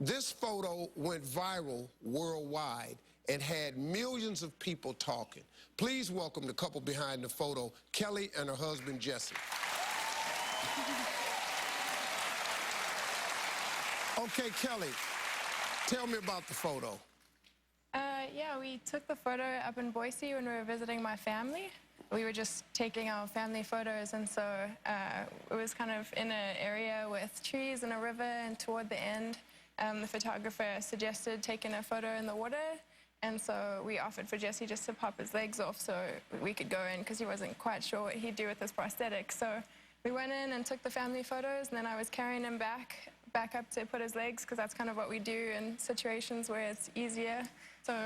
This photo went viral worldwide and had millions of people talking. Please welcome the couple behind the photo, Kelly and her husband, Jesse. Okay, Kelly, tell me about the photo. Yeah, we took the photo up in Boise when we were visiting my family. We were just taking our family photos, and so it was kind of in an area with trees and a river, and toward the end, the photographer suggested taking a photo in the water, and so we offered for Jesse just to pop his legs off so we could go in, because he wasn't quite sure what he'd do with his prosthetic. So we went in and took the family photos, and then I was carrying him back up to put his legs, because that's kind of what we do in situations where it's easier. So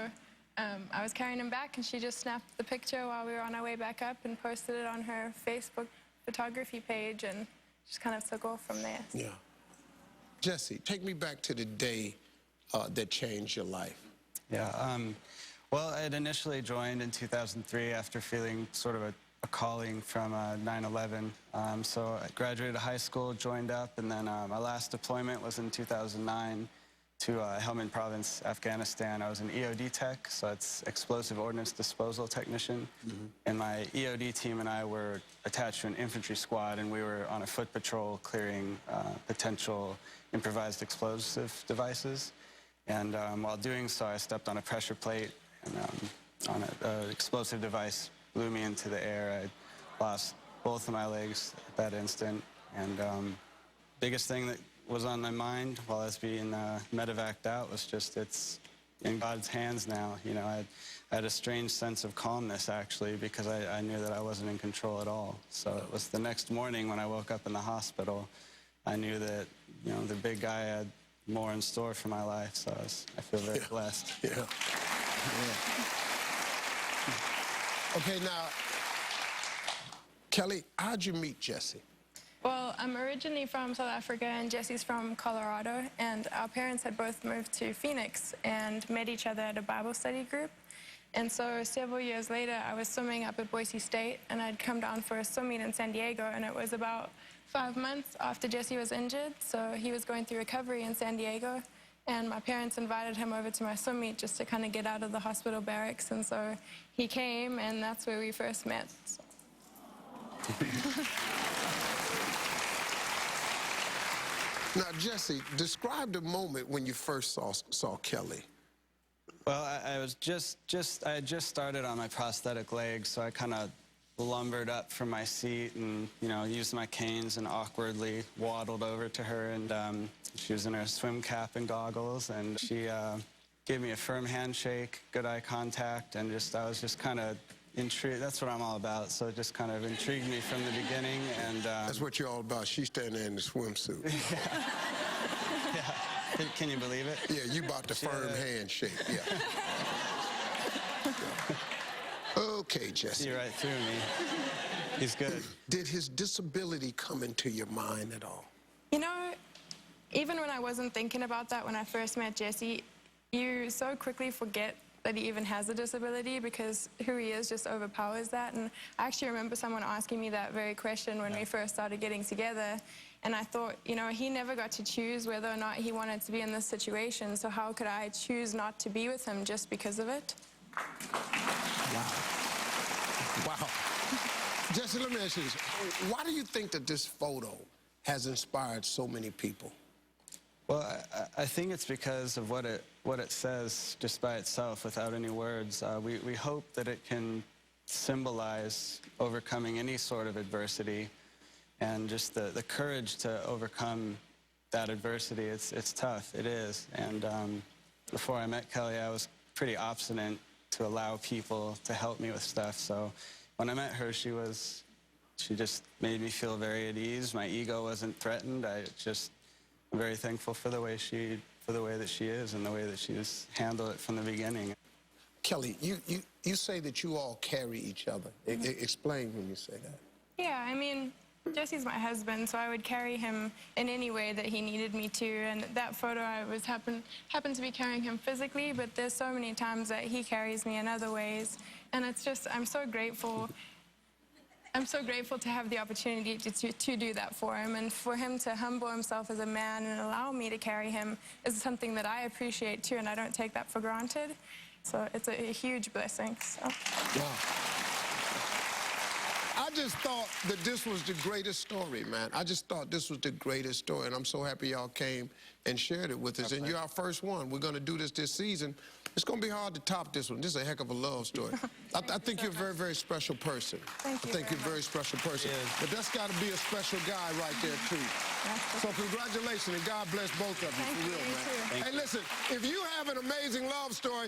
I was carrying him back, and she just snapped the picture while we were on our way back up and posted it on her Facebook photography page, and just kind of took off from there. Yeah. Jesse, take me back to the day that changed your life. Yeah, well, I had initially joined in 2003 after feeling sort of a calling from 9/11. So I graduated high school, joined up, and then my last deployment was in 2009 to Helmand Province, Afghanistan. I was an EOD tech, so it's Explosive Ordnance Disposal Technician. And my EOD team and I were attached to an infantry squad, and we were on a foot patrol clearing potential improvised explosive devices. And while doing so, I stepped on a pressure plate, and on an explosive device blew me into the air. I lost both of my legs at that instant. And biggest thing that was on my mind while I was being medevaced out was just, it's in God's hands now. You know, I had a strange sense of calmness, actually, because I knew that I wasn't in control at all. So it was the next morning when I woke up in the hospital, I knew that, you know, the big guy had more in store for my life. So I feel very blessed. Yeah. Okay, now, Kelly, how'd you meet Jesse? Well, I'm originally from South Africa, and Jesse's from Colorado, and our parents had both moved to Phoenix and met each other at a Bible study group. And so several years later, I was swimming up at Boise State, and I'd come down for a swim meet in San Diego, and it was about 5 months after Jesse was injured, so he was going through recovery in San Diego, and my parents invited him over to my swim meet just to kind of get out of the hospital barracks, and so he came, and that's where we first met. So. Now, Jesse, describe the moment when you first saw Kelly. Well, I was I had just started on my prosthetic legs, so I kind of lumbered up from my seat and, you know, used my canes and awkwardly waddled over to her, and she was in her swim cap and goggles, and she gave me a firm handshake, good eye contact, and I was just kind of intrigued. That's what I'm all about, so it just kind of intrigued me from the beginning. And that's what you're all about. She's standing there in the swimsuit. Yeah. Can you believe it? Yeah, you about the firm handshake. Yeah. Okay, Jesse. See right through me. He's good. Did his disability come into your mind at all? You know, even when I wasn't thinking about that when I first met Jesse, you so quickly forget that he even has a disability, because who he is just overpowers that. And I actually remember someone asking me that very question when we first started getting together, and I thought, you know, he never got to choose whether or not he wanted to be in this situation, so how could I choose not to be with him just because of it? Wow. Wow. Jesse, let me ask you this. Why do you think that this photo has inspired so many people? Well, I think it's because of what it says just by itself, without any words. We hope that it can symbolize overcoming any sort of adversity, and just the courage to overcome that adversity. It's tough, it is. And before I met Kelly, I was pretty obstinate to allow people to help me with stuff. So when I met her, she just made me feel very at ease. My ego wasn't threatened. I'm very thankful for the way that she is, and the way that she's handled it from the beginning. Kelly, you say that you all carry each other. Explain when you say that. Yeah, I mean, Jesse's my husband, so I would carry him in any way that he needed me to. And that photo, I happened to be carrying him physically, but there's so many times that he carries me in other ways. And it's just, I'm so grateful I'm so grateful to have the opportunity to do that for him, and for him to humble himself as a man and allow me to carry him is something that I appreciate too, and I don't take that for granted. So it's a huge blessing. So. Wow. I just thought that this was the greatest story, man. I just thought this was the greatest story, and I'm so happy y'all came and shared it with us. And you're our first one. We're going to do this season. It's going to be hard to top this one. This is a heck of a love story. I think you're a very, very special person. Thank you. I think you're a very special person. But that's got to be a special guy right there, too. So congratulations, and God bless both of you, for real, man. Thank you. Hey, listen, if you have an amazing love story,